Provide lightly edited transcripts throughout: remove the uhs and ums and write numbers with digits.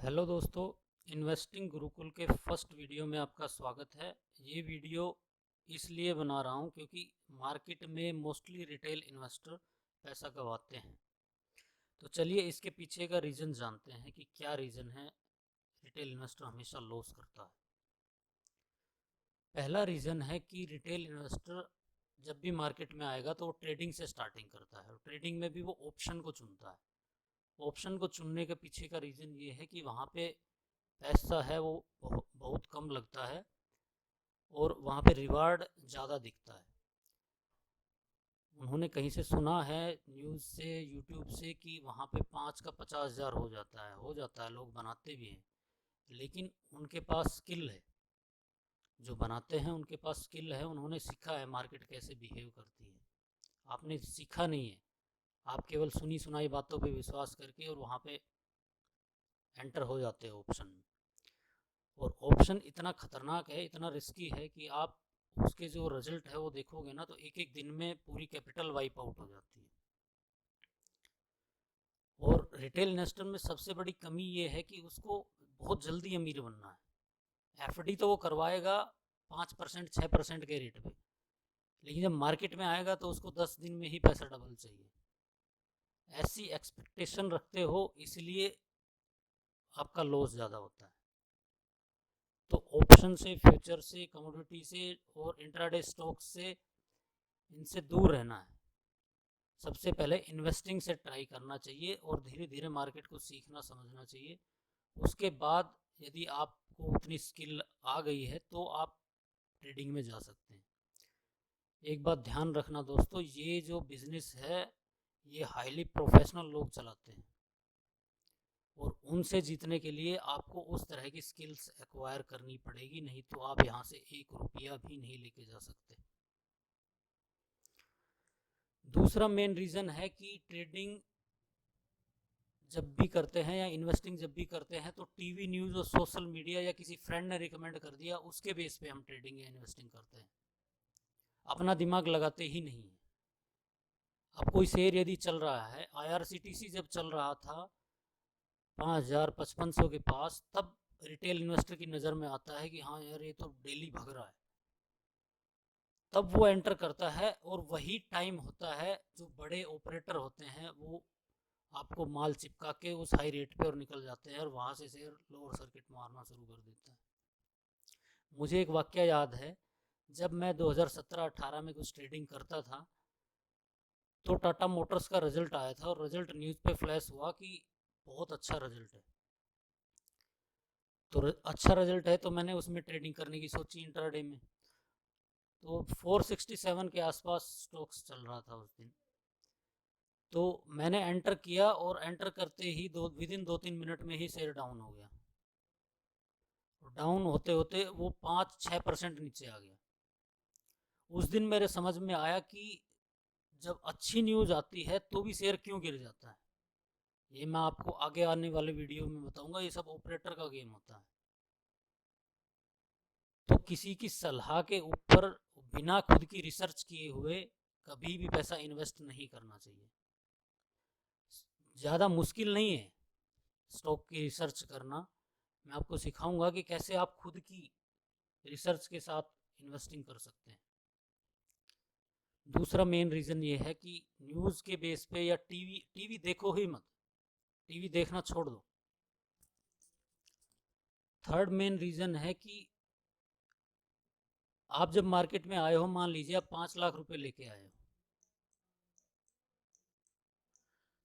Hello दोस्तों, investing Gurukul के first video में आपका स्वागत है। ये वीडियो इसलिए बना रहा हूँ क्योंकि मार्केट में मोस्टली रिटेल इन्वेस्टर पैसा गंवाते हैं। तो चलिए इसके पीछे का रीज़न जानते हैं कि क्या रीज़न है रिटेल इन्वेस्टर हमेशा लॉस करता है। पहला रीज़न है कि रिटेल इन्वेस्टर जब भी मार्केट में आएगा तो वो ट्रेडिंग से स्टार्टिंग करता है और ट्रेडिंग में भी वो ऑप्शन को चुनता है। ऑप्शन को चुनने के पीछे का रीज़न ये है कि वहाँ पे पैसा है वो बहुत कम लगता है और वहाँ पे रिवार्ड ज़्यादा दिखता है। उन्होंने कहीं से सुना है, न्यूज़ से, यूट्यूब से, कि वहाँ पे 5 का 50,000 हो जाता है, लोग बनाते भी हैं। लेकिन उनके पास स्किल है, जो बनाते हैं उनके पास स्किल है, उन्होंने सीखा है मार्केट कैसे बिहेव करती है। आपने सीखा नहीं है, आप केवल सुनी सुनाई बातों पे विश्वास करके और वहाँ पे एंटर हो जाते हो ऑप्शन में। और ऑप्शन इतना खतरनाक है, इतना रिस्की है कि आप उसके जो रिजल्ट है वो देखोगे ना तो एक एक दिन में पूरी कैपिटल वाइप आउट हो जाती है। और रिटेल इन्वेस्टर में सबसे बड़ी कमी ये है कि उसको बहुत जल्दी अमीर बनना है। एफडी तो वो करवाएगा 5% 6% के रेट पे, लेकिन जब मार्केट में आएगा तो उसको 10 दिन में ही पैसा डबल चाहिए। ऐसी एक्सपेक्टेशन रखते हो, इसलिए आपका लॉस ज़्यादा होता है। तो ऑप्शन से, फ्यूचर से, कमोडिटी से और इंट्राडे स्टॉक्स से, इनसे दूर रहना है। सबसे पहले इन्वेस्टिंग से ट्राई करना चाहिए और धीरे धीरे मार्केट को सीखना समझना चाहिए। उसके बाद यदि आपको उतनी स्किल आ गई है तो आप ट्रेडिंग में जा सकते हैं। एक बात ध्यान रखना दोस्तों, ये जो बिजनेस है ये हाईली प्रोफेशनल लोग चलाते हैं और उनसे जीतने के लिए आपको उस तरह की स्किल्स एक्वायर करनी पड़ेगी, नहीं तो आप यहाँ से 1 रुपया भी नहीं लेके जा सकते। दूसरा मेन रीज़न है कि ट्रेडिंग जब भी करते हैं या इन्वेस्टिंग जब भी करते हैं तो टीवी न्यूज़ और सोशल मीडिया या किसी फ्रेंड ने रिकमेंड कर दिया उसके बेस पे हम ट्रेडिंग या इन्वेस्टिंग करते हैं, अपना दिमाग लगाते ही नहीं है। अब कोई शेयर यदि चल रहा है, आईआरसीटीसी जब चल रहा था 5,000 5500 के पास, तब रिटेल इन्वेस्टर की नज़र में आता है कि हाँ यार ये तो डेली भग रहा है, तब वो एंटर करता है। और वही टाइम होता है जो बड़े ऑपरेटर होते हैं वो आपको माल चिपका के उस हाई रेट पे और निकल जाते हैं और वहाँ से शेयर लोअर सर्किट मारना शुरू कर देता है। मुझे एक वाक्य याद है, जब मैं 2017-18 में कुछ ट्रेडिंग करता था तो टाटा मोटर्स का रिजल्ट आया था और रिजल्ट न्यूज़ पे फ्लैश हुआ कि बहुत अच्छा रिजल्ट है। तो अच्छा रिजल्ट है तो मैंने उसमें ट्रेडिंग करने की सोची इंट्राडे में। तो 467 के आसपास स्टॉक्स चल रहा था उस दिन, तो मैंने एंटर किया और एंटर करते ही विद इन 2-3 मिनट में ही शेयर डाउन हो गया। डाउन होते होते वो 5-6% नीचे आ गया। उस दिन मेरे समझ में आया कि जब अच्छी न्यूज़ आती है तो भी शेयर क्यों गिर जाता है। ये मैं आपको आगे आने वाले वीडियो में बताऊंगा, ये सब ऑपरेटर का गेम होता है। तो किसी की सलाह के ऊपर बिना खुद की रिसर्च किए हुए कभी भी पैसा इन्वेस्ट नहीं करना चाहिए। ज़्यादा मुश्किल नहीं है स्टॉक की रिसर्च करना। मैं आपको सिखाऊंगा कि कैसे आप खुद की रिसर्च के साथ इन्वेस्टिंग कर सकते हैं। दूसरा मेन रीज़न ये है कि न्यूज़ के बेस पे या टीवी टीवी देखो ही मत, टीवी देखना छोड़ दो। थर्ड मेन रीज़न है कि आप जब मार्केट में आए हो, मान लीजिए आप 5 लाख रुपए लेके आए हो,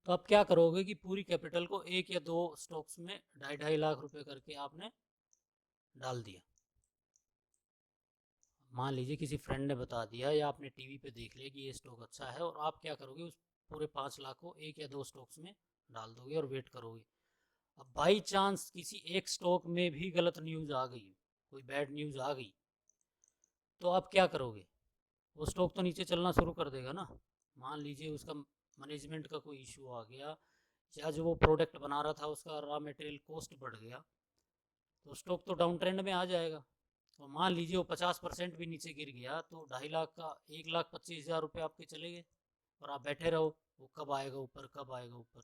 तो आप क्या करोगे कि पूरी कैपिटल को एक या दो स्टॉक्स में 2.5-2.5 लाख रुपए करके आपने डाल दिया। मान लीजिए किसी फ्रेंड ने बता दिया या आपने टीवी पे देख लिया कि ये स्टॉक अच्छा है, और आप क्या करोगे, उस पूरे 5 लाख को एक या दो स्टॉक्स में डाल दोगे और वेट करोगे। अब बाई चांस किसी एक स्टॉक में भी गलत न्यूज़ आ गई, कोई बैड न्यूज़ आ गई, तो आप क्या करोगे, वो स्टॉक तो नीचे चलना शुरू कर देगा ना। मान लीजिए उसका मैनेजमेंट का कोई इशू आ गया या जो वो प्रोडक्ट बना रहा था उसका रॉ मटेरियल कॉस्ट बढ़ गया, तो स्टॉक तो डाउन ट्रेंड में आ जाएगा। और मान लीजिए वो 50% भी नीचे गिर गया तो 2.5 लाख का 1,25,000 रुपये आपके चले गए और आप बैठे रहो, वो कब आएगा ऊपर, कब आएगा ऊपर।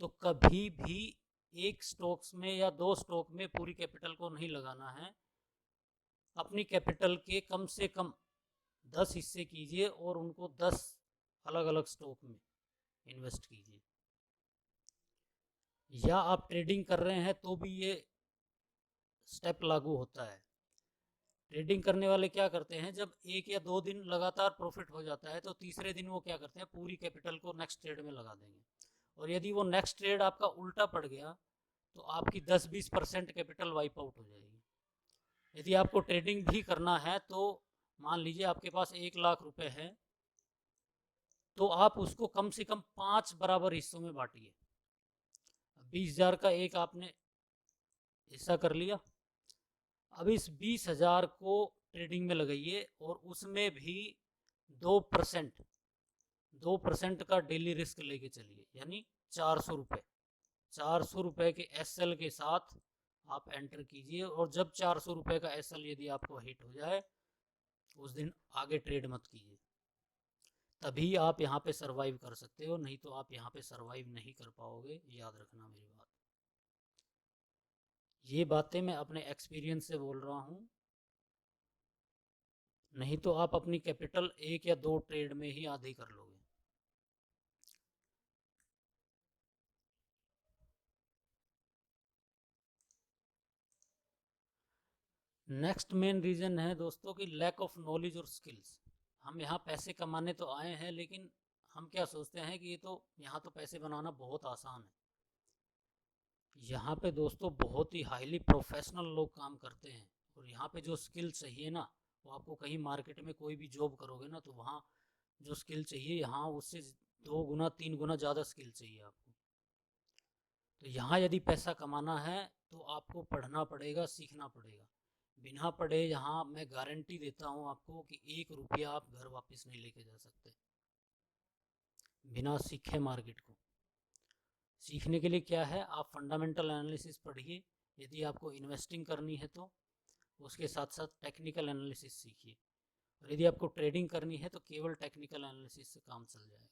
तो कभी भी एक स्टॉक्स में या 2 स्टॉक में पूरी कैपिटल को नहीं लगाना है। अपनी कैपिटल के कम से कम 10 हिस्से कीजिए और उनको 10 अलग अलग स्टॉक में इन्वेस्ट कीजिए। या आप ट्रेडिंग कर रहे हैं तो भी ये स्टेप लागू होता है। ट्रेडिंग करने वाले क्या करते हैं, जब 1 या 2 दिन लगातार प्रॉफिट हो जाता है तो तीसरे दिन वो क्या करते हैं, पूरी कैपिटल को नेक्स्ट ट्रेड में लगा देंगे। और यदि वो नेक्स्ट ट्रेड आपका उल्टा पड़ गया तो आपकी 10-20% कैपिटल वाइप आउट हो जाएगी। यदि आपको ट्रेडिंग भी करना है तो मान लीजिए आपके पास 1 लाख रुपए है, तो आप उसको कम से कम 5 बराबर हिस्सों में बांटिए। 20,000 का एक आपने हिस्सा कर लिया। अब इस 20,000 को ट्रेडिंग में लगाइए और उसमें भी 2% 2% का डेली रिस्क लेके चलिए, यानी 400 रुपये 400 रुपये के एसएल के साथ आप एंटर कीजिए। और जब 400 रुपये का एसएल यदि आपको हिट हो जाए उस दिन आगे ट्रेड मत कीजिए, तभी आप यहाँ पे सरवाइव कर सकते हो, नहीं तो आप यहाँ पे सरवाइव नहीं कर पाओगे। याद रखना मेरी बात। ये बातें मैं अपने एक्सपीरियंस से बोल रहा हूँ, नहीं तो आप अपनी कैपिटल 1 या 2 ट्रेड में ही आधी कर लोगे। नेक्स्ट मेन रीज़न है दोस्तों कि लैक ऑफ नॉलेज और स्किल्स। हम यहाँ पैसे कमाने तो आए हैं, लेकिन हम क्या सोचते हैं कि ये तो यहाँ तो पैसे बनाना बहुत आसान है। यहाँ पे दोस्तों बहुत ही हाईली प्रोफेशनल लोग काम करते हैं, और यहाँ पे जो स्किल चाहिए ना, वो आपको कहीं मार्केट में कोई भी जॉब करोगे ना तो वहाँ जो स्किल चाहिए यहाँ उससे 2 गुना 3 गुना ज़्यादा स्किल चाहिए आपको। तो यहाँ यदि पैसा कमाना है तो आपको पढ़ना पड़ेगा, सीखना पड़ेगा। बिना पढ़े यहाँ मैं गारंटी देता हूँ आपको कि 1 रुपया आप घर वापस नहीं लेके जा सकते बिना सीखे मार्केट को। सीखने के लिए क्या है, आप फंडामेंटल एनालिसिस पढ़िए यदि आपको इन्वेस्टिंग करनी है तो, उसके साथ साथ टेक्निकल एनालिसिस सीखिए। और यदि आपको ट्रेडिंग करनी है तो केवल टेक्निकल एनालिसिस से काम चल जाएगा।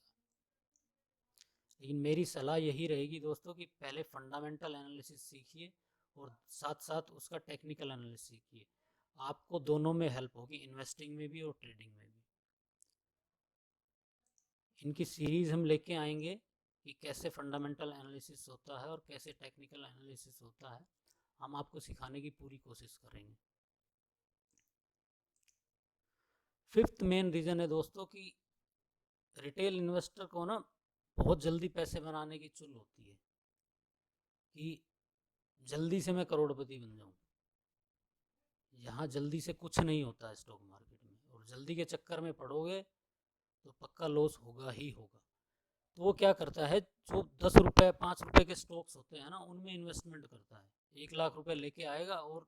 लेकिन मेरी सलाह यही रहेगी दोस्तों कि पहले फंडामेंटल एनालिसिस सीखिए और साथ साथ उसका टेक्निकल एनालिसिस सीखिए। आपको दोनों में हेल्प होगी, इन्वेस्टिंग में भी और ट्रेडिंग में भी। इनकी सीरीज़ हम लेके आएंगे कि कैसे फंडामेंटल एनालिसिस होता है और कैसे टेक्निकल एनालिसिस होता है, हम आपको सिखाने की पूरी कोशिश करेंगे। फिफ्थ मेन रीज़न है दोस्तों कि रिटेल इन्वेस्टर को ना बहुत जल्दी पैसे बनाने की चुल होती है कि जल्दी से मैं करोड़पति बन जाऊं। यहाँ जल्दी से कुछ नहीं होता है स्टॉक मार्केट में, और जल्दी के चक्कर में पड़ोगे तो पक्का लॉस होगा ही होगा। तो वो क्या करता है, जो 10 रुपये 5 रुपये के स्टॉक्स होते हैं ना उनमें इन्वेस्टमेंट करता है। 1 लाख रुपए लेके आएगा और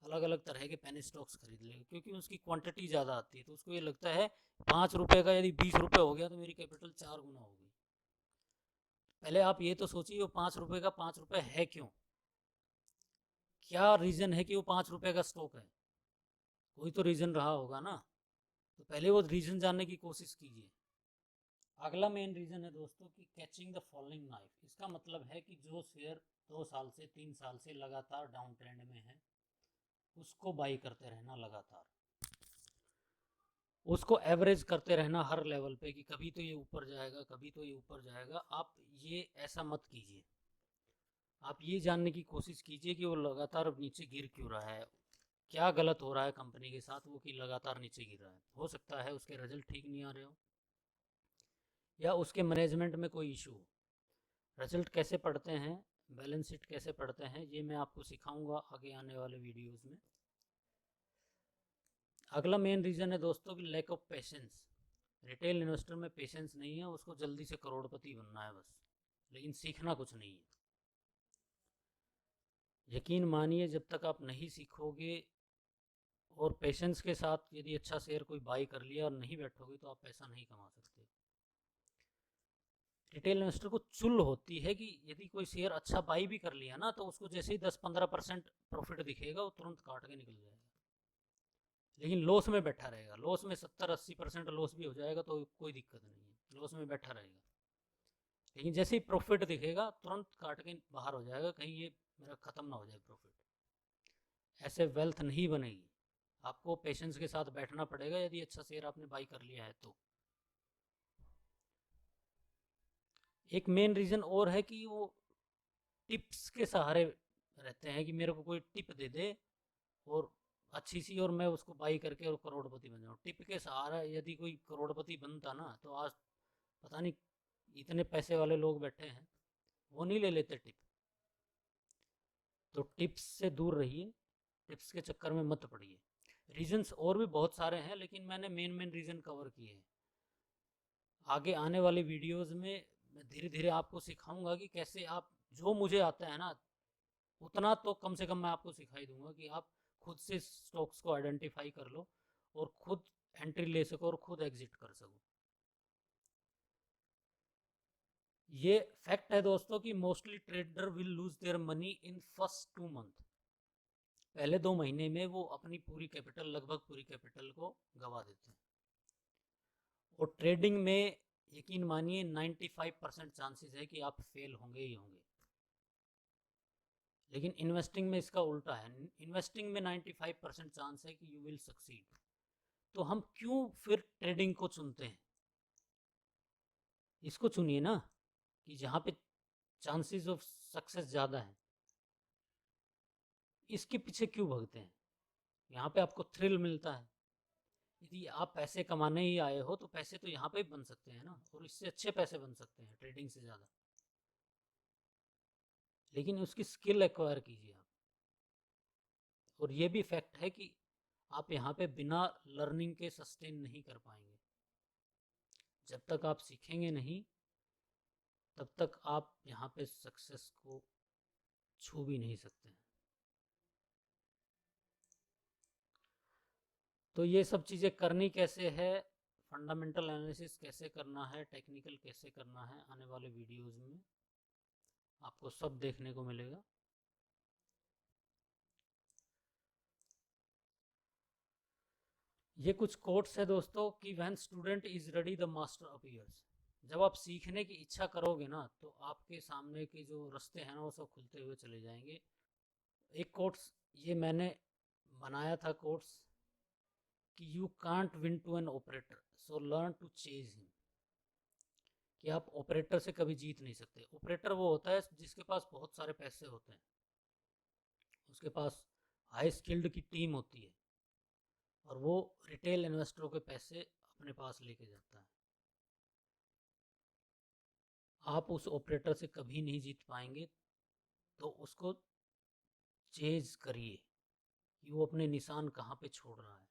अलग अलग तरह के पेनी स्टॉक्स खरीद लेगा, क्योंकि उसकी क्वांटिटी ज़्यादा आती है। तो उसको ये लगता है 5 रुपये का यदि 20 रुपये हो गया तो मेरी कैपिटल 4 गुना होगी। पहले आप ये तो सोचिए वो 5 रुपये का 5 रुपये है क्यों, क्या रीज़न है कि वो 5 रुपये का स्टॉक है। कोई तो रीज़न रहा होगा ना, तो पहले वो रीज़न जानने की कोशिश कीजिए। अगला मेन रीज़न है दोस्तों कि कैचिंग द फॉलिंग नाइफ। इसका मतलब है कि जो शेयर 2 साल से 3 साल से लगातार डाउन ट्रेंड में है उसको बाई करते रहना लगातार, उसको एवरेज करते रहना हर लेवल पे कि कभी तो ये ऊपर जाएगा कभी तो ये ऊपर जाएगा। आप ये ऐसा मत कीजिए, आप ये जानने की कोशिश कीजिए कि वो लगातार नीचे गिर क्यों रहा है, क्या गलत हो रहा है कंपनी के साथ वो कि लगातार नीचे गिर रहा है। हो सकता है उसके रिजल्ट ठीक नहीं आ रहे हो या उसके मैनेजमेंट में कोई इशू हो। रिजल्ट कैसे पढ़ते हैं, बैलेंस शीट कैसे पढ़ते हैं, ये मैं आपको सिखाऊंगा आगे आने वाले वीडियोस में। अगला मेन रीज़न है दोस्तों कि lack of patience. Retail investor में पेशेंस नहीं है, उसको जल्दी से करोड़पति बनना है बस, लेकिन सीखना कुछ नहीं है। यकीन मानिए जब तक आप नहीं सीखोगे और पेशेंस के साथ यदि अच्छा शेयर कोई बाई कर लिया और नहीं बैठोगे तो आप पैसा नहीं कमा सकते। रिटेल इन्वेस्टर को चुल होती है कि यदि कोई शेयर अच्छा बाई भी कर लिया ना तो उसको जैसे ही 10-15% प्रॉफिट दिखेगा वो तुरंत काट के निकल जाएगा, लेकिन लॉस में बैठा रहेगा। लॉस में 70-80% लॉस भी हो जाएगा तो कोई दिक्कत नहीं है, लॉस में बैठा रहेगा। लेकिन जैसे ही प्रॉफिट दिखेगा तुरंत काट के बाहर हो जाएगा, कहीं ये मेरा ख़त्म ना हो जाए प्रॉफिट। ऐसे वेल्थ नहीं बनेगी। आपको पेशेंस के साथ बैठना पड़ेगा यदि अच्छा शेयर आपने बाई कर लिया है तो। एक मेन रीज़न और है कि वो टिप्स के सहारे रहते हैं कि मेरे को कोई टिप दे दे और अच्छी सी, और मैं उसको बाई करके और करोड़पति बन जाऊँ। टिप के सहारा यदि कोई करोड़पति बनता ना तो आज पता नहीं इतने पैसे वाले लोग बैठे हैं, वो नहीं ले लेते टिप। तो टिप्स से दूर रहिए, टिप्स के चक्कर में मत पड़िए। रीजंस और भी बहुत सारे हैं लेकिन मैंने मेन मेन रीज़न कवर किए हैं। आगे आने वाले वीडियोस में मैं धीरे धीरे आपको सिखाऊंगा कि कैसे आप, जो मुझे आता है ना उतना तो कम से कम मैं आपको सिखाई दूंगा कि आप खुद से स्टॉक्स को आइडेंटिफाई कर लो और खुद एंट्री ले सको और खुद एग्जिट कर सको। ये फैक्ट है दोस्तों कि mostly trader will lose their money in first 2 month. पहले 2 महीने में वो अपनी पूरी कैपिटल, लगभग पूरी कैपिटल को गवा देते हैं। और ट्रेडिंग में यकीन मानिए 95% चांसेस है कि आप फेल होंगे ही होंगे। लेकिन इन्वेस्टिंग में इसका उल्टा है, इन्वेस्टिंग में 95% चांस है कि यू विल सक्सीड। तो हम क्यों फिर ट्रेडिंग को चुनते हैं? इसको चुनिए ना कि जहाँ पे चांसेस ऑफ सक्सेस ज़्यादा है। इसके पीछे क्यों भागते हैं? यहाँ पे आपको थ्रिल मिलता है। यदि आप पैसे कमाने ही आए हो तो पैसे तो यहाँ पे बन सकते हैं ना, और इससे अच्छे पैसे बन सकते हैं ट्रेडिंग से ज़्यादा। लेकिन उसकी स्किल एक्वायर कीजिए आप। और ये भी फैक्ट है कि आप यहाँ पे बिना लर्निंग के सस्टेन नहीं कर पाएंगे। जब तक आप सीखेंगे नहीं तब तक आप यहाँ पे सक्सेस को छू भी नहीं सकते हैं। तो ये सब चीज़ें करनी कैसे है, फंडामेंटल एनालिसिस कैसे करना है, टेक्निकल कैसे करना है, आने वाले वीडियोस में आपको सब देखने को मिलेगा। ये कुछ कोट्स है दोस्तों कि when student is ready the master appears. जब आप सीखने की इच्छा करोगे ना तो आपके सामने के जो रास्ते हैं ना वो सब खुलते हुए चले जाएंगे। एक कोट्स ये मैंने बनाया था कोट्स कि you can't win to an operator so learn to chase him. कि आप ऑपरेटर से कभी जीत नहीं सकते। ऑपरेटर वो होता है जिसके पास बहुत सारे पैसे होते हैं, उसके पास हाई स्किल्ड की टीम होती है और वो रिटेल इन्वेस्टरों के पैसे अपने पास लेके जाता है। आप उस ऑपरेटर से कभी नहीं जीत पाएंगे। तो उसको चेज करिए कि वो अपने निशान कहाँ पे छोड़ रहा है।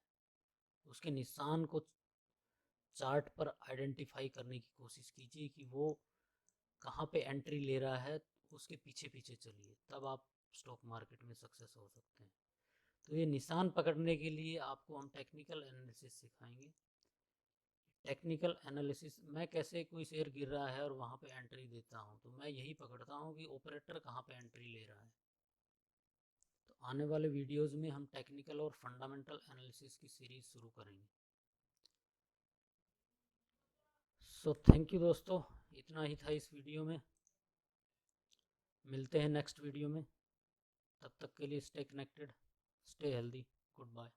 उसके निशान को चार्ट पर आइडेंटिफाई करने की कोशिश कीजिए कि वो कहाँ पे एंट्री ले रहा है, उसके पीछे पीछे चलिए, तब आप स्टॉक मार्केट में सक्सेस हो सकते हैं। तो ये निशान पकड़ने के लिए आपको हम टेक्निकल एनालिसिस सिखाएंगे। टेक्निकल एनालिसिस, मैं कैसे कोई शेयर गिर रहा है और वहाँ पे एंट्री देता हूँ, तो मैं यही पकड़ता हूँ कि ऑपरेटर कहाँ पे एंट्री ले रहा है। तो आने वाले वीडियोस में हम टेक्निकल और फंडामेंटल एनालिसिस की सीरीज शुरू करेंगे। सो थैंक यू दोस्तों, इतना ही था इस वीडियो में। मिलते हैं नेक्स्ट वीडियो में, तब तक के लिए stay connected, stay healthy, good bye.